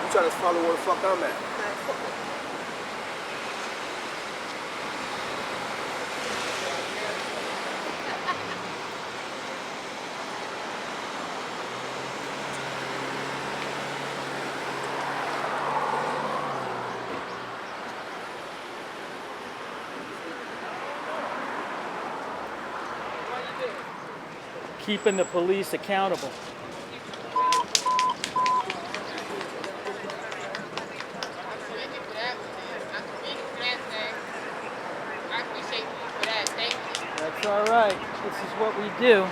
You trying to follow where the fuck I'm at. Keeping the police accountable. That's all right. This is what we do.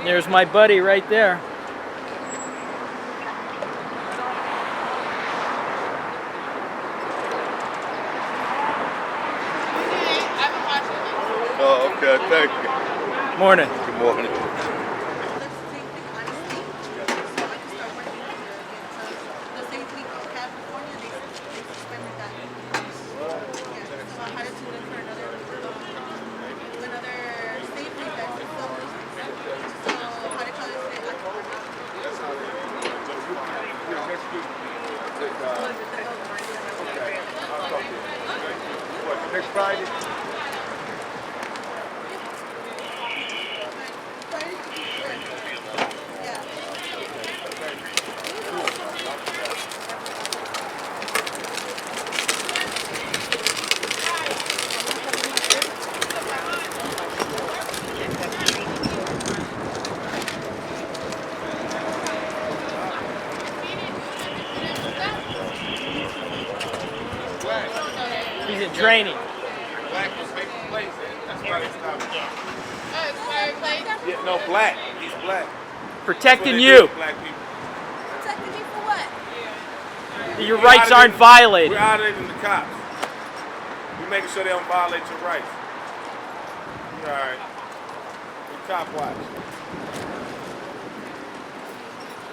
There's my buddy right there. Oh, okay, thank you. Morning. Good morning. Next Friday? He's in training. Black was making plays. That's why they stopped. Yeah, no, black. He's black. Protecting you. Black people. Protecting me for what? Your rights aren't violated. We're auditing the cops. We're making sure they don't violate your rights. All right. We cop watch.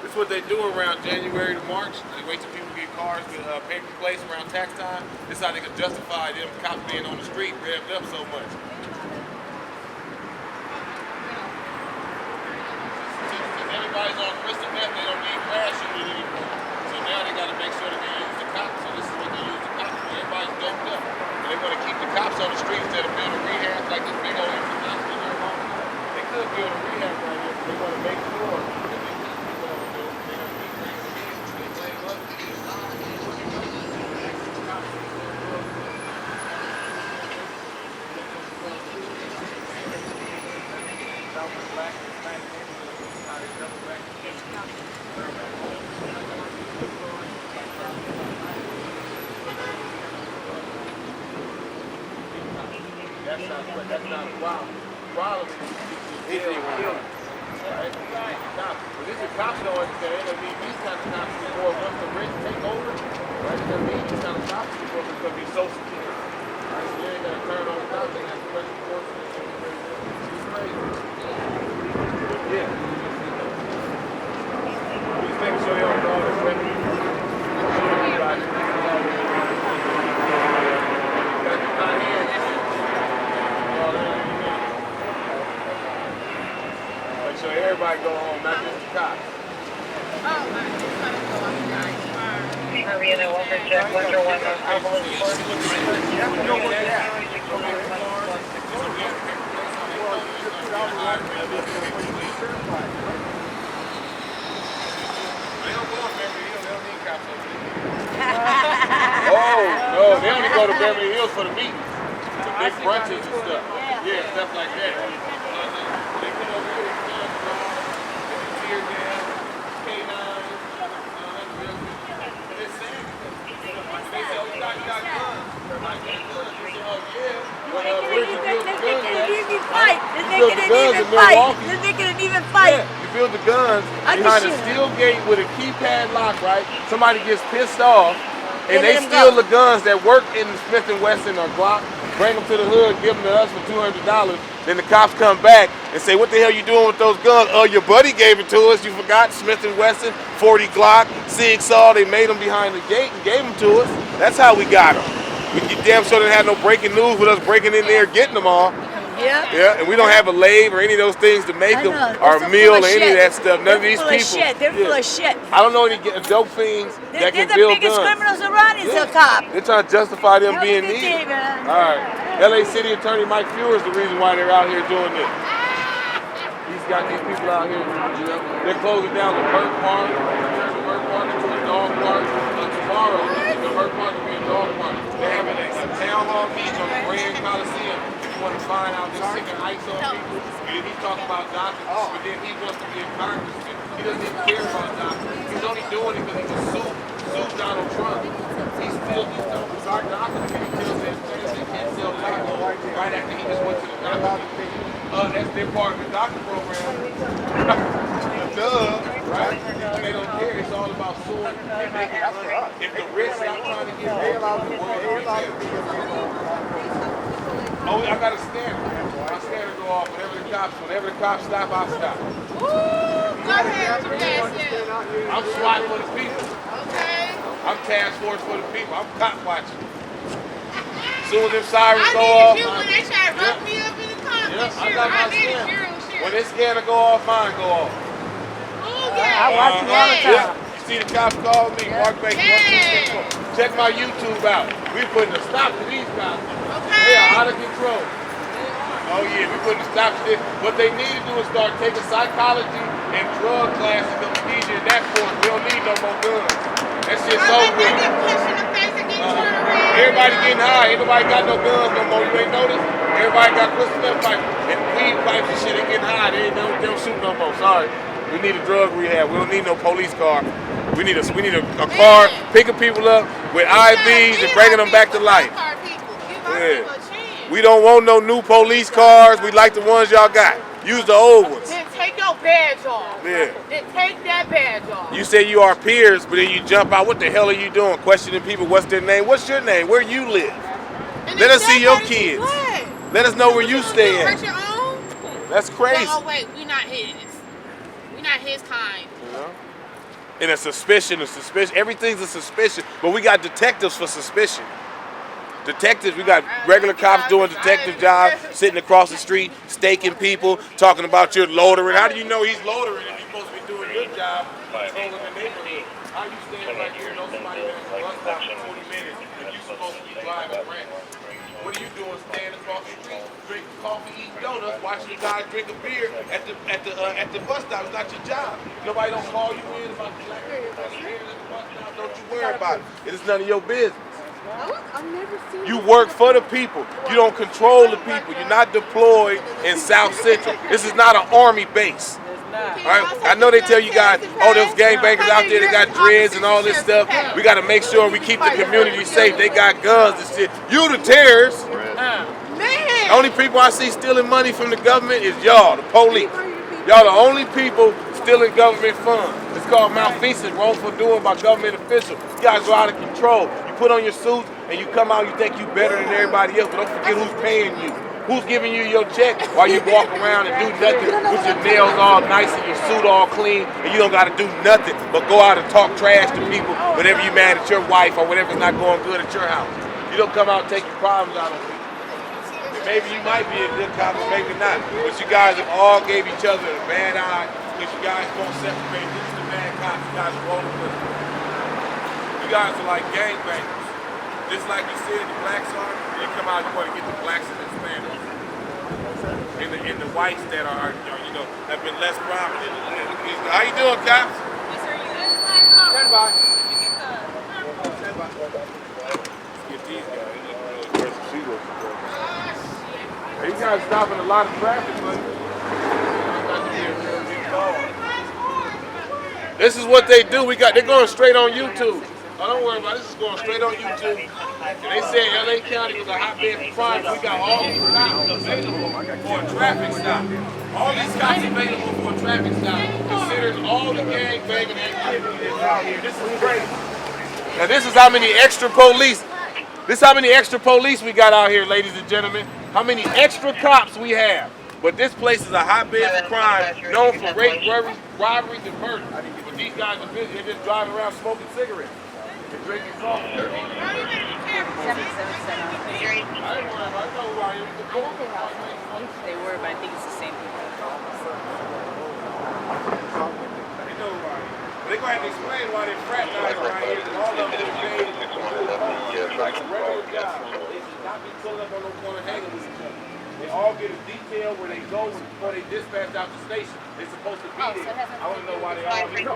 This is what they do around January to March. They wait till people get cars with paper plates around tax time. This is how they can justify them cops being on the street revved up so much. If everybody's on crystal meth, they don't need parachute anymore. So now they got to make sure that they use the cops. So this is what they use the cops for. Everybody's doped up. And they want to keep the cops on the street instead of building rehab like this big old international airport. They could build a rehab right here, but they want to make sure that they keep people on the building. They're going to keep bringing them in. They blame us. That's not a problem. The problem is they kill them. Right? But this is cops don't understand. They don't need these kind of cops before once the rich take over. Right? They don't need these kind of cops before it's going to be so secure. Right? So you ain't going to turn on the cops. They got too much enforcement. It's crazy. Yeah. Just making sure they don't go all this revenue. So everybody go home, not just the cops. Marina, Walker, check, Wonder Woman, Alpha, Oh, no, they only go to Beverly Hills for the meetings, the big brunches and stuff. Yeah, stuff like that. They come over here, tear gas, K9, it's sad. They say, oh, you got guns. Oh, yeah. They're making an even fight. Yeah, you build the guns behind a steel gate with a keypad lock, right? Somebody gets pissed off, and they steal the guns that work in Smith & Wesson or Glock, bring them to the hood, give them to us for $200. Then the cops come back and say, what the hell you doing with those guns? Oh, your buddy gave it to us. You forgot Smith & Wesson, 40 Glock, Sig Sauer. They made them behind the gate and gave them to us. That's how we got them. You damn sure didn't have no breaking news with us breaking in there getting them all. Yeah. Yeah, and we don't have a lathe or any of those things to make I them, know. or They're a mill full or of any of shit. that stuff. None of They're these full people. of shit. They're full of shit. I don't know any dope fiends that They're can the build biggest guns. criminals around is a cop. They're trying to justify them Have a being good day, needed. man. All right. LA City Attorney Mike Fewer is the reason why they're out here doing this. He's got these people out here. You know, they're closing down the Burke Park. Turn the Burke Park into a dog park. Tomorrow, the Burke Park will be a dog park. They're having a town hall meeting on the Grand Coliseum. If you want to find out this sick and ice on people, he's talking about doctors, but then he wants to be a congressman. He doesn't even care about doctors. He's only doing it because he can sue Donald Trump. He's still our doctor and he tells them they can't sell tobacco right after he just went to the doctor. That's their part of the doctor program. Duh, right? They don't care. It's all about suing and making money. If the rich not trying to get paid, the world. Oh, I got a scanner. My scanner go off whenever the cops stop, I'll stop. Ooh, go ahead, I'm SWAT for the people. okay. I'm task force for the people. I'm cop watching. As soon as them sirens I go off, needed you when they tried to rope me up in the car. I got my needed scanner. you. When this scanner go off, mine go off. Ooh, yeah. I watch you all the time. Yeah. You see the cops call me, Mark Baker, 164. Check my YouTube out. We putting a stop to these guys. They are out of control. Oh yeah, we putting a stop to this. What they need to do is start taking psychology and drug classes to teach you in that course. We don't need no more guns. That shit's over with. Everybody getting high. Ain't nobody got no guns no more. You ain't noticed? Everybody got crystal meth pipes and weed pipes and shit. They getting high. They don't shoot no more. Sorry. We need a drug rehab. We don't need no police car. We need a car picking people up with IVs and bringing them back to life. Yeah. We don't want no new police cars. We like the ones y'all got. Use the old ones. Then take your badge off. Yeah. Then take that badge off. You say you are peers, but then you jump out. What the hell are you doing? Questioning people. What's their name? What's your name? Where you live? And Let us see your everybody kids. what? Let us know where you stay Hurt at. your own? That's crazy. Oh wait, we not his. We not his kind. You know? And a suspicion. Everything's a suspicion. But we got detectives for suspicion. Detectives, we got regular cops doing detective jobs, sitting across the street, staking people, talking about your loitering. How do you know he's loitering if you're supposed to be doing your job, controlling the neighborhood? How you stand right here and know somebody that's a bus stop for 40 minutes and you supposed to be driving around? What are you doing standing across the street, drinking coffee, eating donuts, watching the guy drink a beer at the bus stop? It's not your job. Nobody don't call you in about the black people at the bus stop. Don't you worry about it. It is none of your business. You work for the people. You don't control the people. You're not deployed in South Central. This is not an army base. All right? I know they tell you guys, oh, those gangbangers out there, they got dreads and all this stuff. We got to make sure we keep the community safe. They got guns and shit. You the terrorists. The only people I see stealing money from the government is y'all, the police. Y'all the only people stealing government funds. It's called malfeasance, wrongful doing by government officials. You guys are out of control. You put on your suits and you come out, you think you better than everybody else, but don't forget who's paying you. Who's giving you your check while you walk around and do nothing with your nails all nice and your suit all clean and you don't got to do nothing but go out and talk trash to people whenever you're mad at your wife or whatever's not going good at your house. You don't come out and take your problems out on people. Maybe you might be a good cop, maybe not. But you guys have all gave each other a bad eye because you guys won't separate. This is the bad cops. You guys are rolling with them. You guys are like gangbangers. Just like you said, the blacks are. You come out, you want to get the blacks and Hispanics. And the whites that are, you know, have been less prominent. How you doing, cops? Stand by. Stand by. Get these guys. They look real aggressive. She looks aggressive. You guys stopping a lot of traffic, buddy. This is what they do. They're going straight on YouTube. Oh, don't worry about it. This is going straight on YouTube. And they said LA County was a hotbed for crime. We got all these cops available for a traffic stop. All these cops available for a traffic stop, considering all the gangbanging activity that's out here. This is crazy. Now this is how many extra police. This is how many extra police we got out here, ladies and gentlemen. How many extra cops we have. But this place is a hotbed for crime, known for rape, robberies, and murder. But these guys are busy. They're just driving around smoking cigarettes and drinking coffee. They were, but I think it's the same people. They're going to have to explain why they fraternize around here and all of them get paid to do regular jobs. They should not be pulling up on no corner hanging with each other. They all get a detail where they go before they dispatch out the station. They're supposed to be there. I want to know why they all get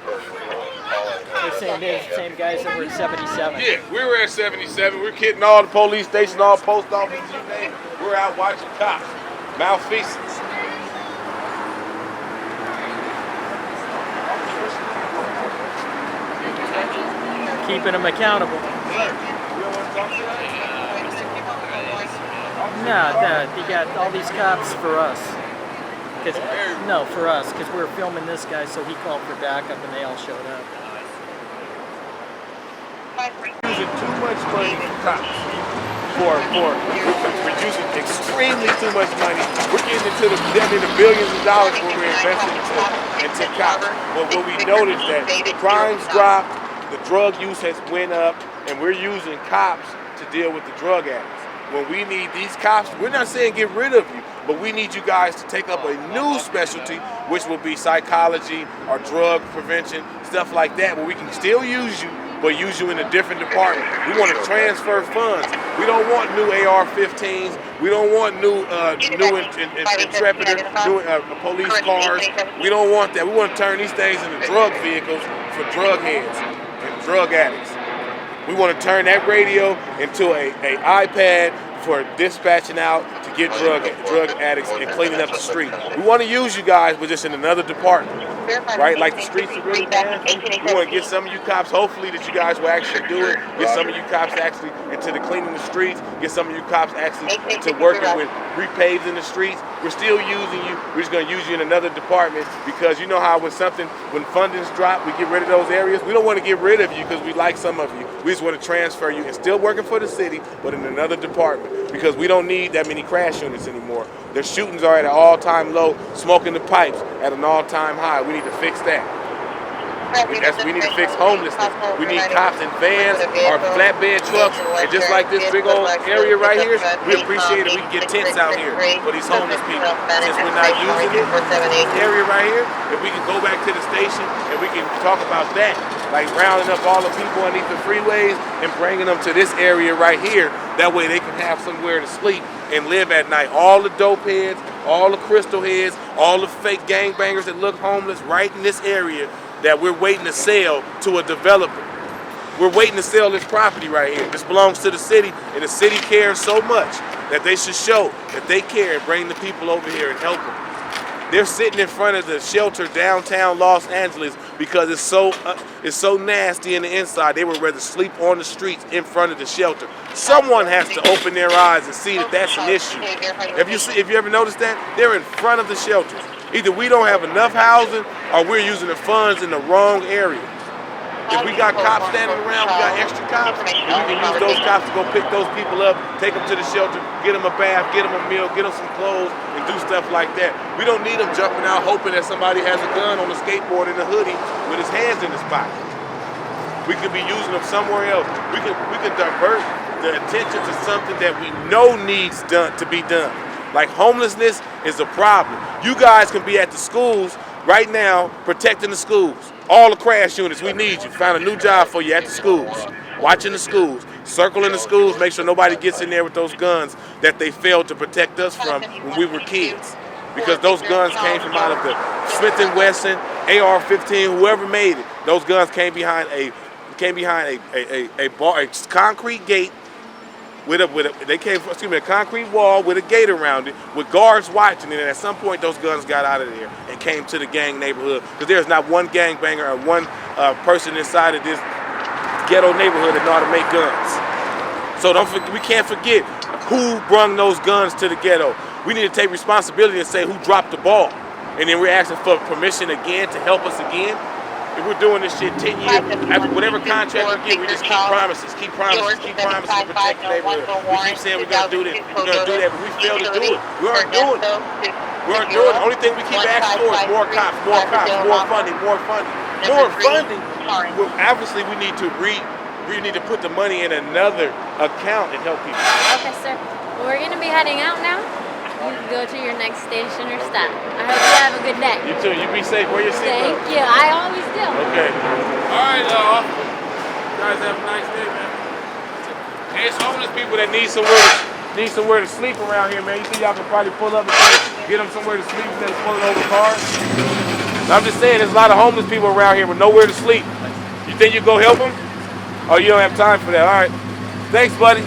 The same guys that were at 77. Yeah, we were at 77. We're hitting all the police stations, all post offices, you name it. We're out watching cops. Malfeasance. Keeping them accountable. No, they got all these cops for us. For us, because we were filming this guy, so he called for backup and they all showed up. Using too much money for cops. We're using extremely too much money. We're getting into the billions of dollars when we're investing into cops. But what we noticed that crimes dropped, the drug use has went up, and we're using cops to deal with the drug addicts. When we need these cops, we're not saying get rid of you, but we need you guys to take up a new specialty, which will be psychology or drug prevention, stuff like that, where we can still use you, but use you in a different department. We want to transfer funds. We don't want new AR-15s. We don't want new Intrepid, new police cars. We don't want that. We want to turn these things into drug vehicles for drug heads and drug addicts. We want to turn that radio into a iPad for dispatching out to get drug addicts and cleaning up the street. We want to use you guys, but just in another department, right? Like the streets are really bad. We want to get some of you cops, hopefully that you guys will actually do it, get some of you cops actually into the cleaning the streets, get some of you cops actually into working with repaving the streets. We're still using you. We're just going to use you in another department because you know how when fundings drop, we get rid of those areas. We don't want to get rid of you because we like some of you. We just want to transfer you and still working for the city, but in another department because we don't need that many crash units anymore. Their shootings are at an all-time low, smoking the pipes at an all-time high. We need to fix that. We need to fix homelessness. We need cops in vans or flatbed trucks. And just like this big old area right here, we appreciate it. We can get tents out here for these homeless people. Since we're not using it, this area right here, if we can go back to the station and we can talk about that, like rounding up all the people underneath the freeways and bringing them to this area right here. That way they can have somewhere to sleep and live at night. All the dope heads, all the crystal heads, all the fake gangbangers that look homeless right in this area that we're waiting to sell to a developer. We're waiting to sell this property right here. This belongs to the city, and the city cares so much that they should show that they care and bring the people over here and help them. They're sitting in front of the shelter downtown Los Angeles because it's so nasty in the inside. They would rather sleep on the streets in front of the shelter. Someone has to open their eyes and see that that's an issue. Have you ever noticed that? They're in front of the shelters. Either we don't have enough housing or we're using the funds in the wrong area. If we got cops standing around, we got extra cops, and we can use those cops to go pick those people up, take them to the shelter, get them a bath, get them a meal, get them some clothes, and do stuff like that. We don't need them jumping out hoping that somebody has a gun on a skateboard in a hoodie with his hands in his pocket. We could be using them somewhere else. We could divert the attention to something that we know needs to be done. Like homelessness is a problem. You guys can be at the schools right now protecting the schools. All the crash units, we need you. Found a new job for you at the schools. Watching the schools, circling the schools, make sure nobody gets in there with those guns that they failed to protect us from when we were kids. Because those guns came from out of the Smith & Wesson, AR-15, whoever made it. Those guns came behind a concrete gate a concrete wall with a gate around it with guards watching it, and at some point those guns got out of there and came to the gang neighborhood because there's not one gangbanger or one person inside of this ghetto neighborhood that know how to make guns. So we can't forget who brung those guns to the ghetto. We need to take responsibility and say who dropped the ball, and then we're asking for permission again to help us again. If we're doing this shit 10 years, after whatever contract we get, we just keep promises to protect the neighborhood. We keep saying we're going to do this, we're going to do that, but we fail to do it. We aren't doing it. The only thing we keep asking for is more cops, more funding, more funding. more funding. Well, obviously we need to put the money in another account and help people. Okay, sir. Well, we're gonna be heading out now. You can go to your next station or stop. I hope you have a good day. You too. You be safe. Wear your seatbelt. Thank you. I always do. Okay. All right, you guys have a nice day, man. And it's homeless people that need somewhere to sleep around here, man. You think y'all can probably pull up and get them somewhere to sleep instead of pulling over cars? I'm just saying, there's a lot of homeless people around here with nowhere to sleep. You think you go help them? Oh, you don't have time for that. All right. Thanks, buddy.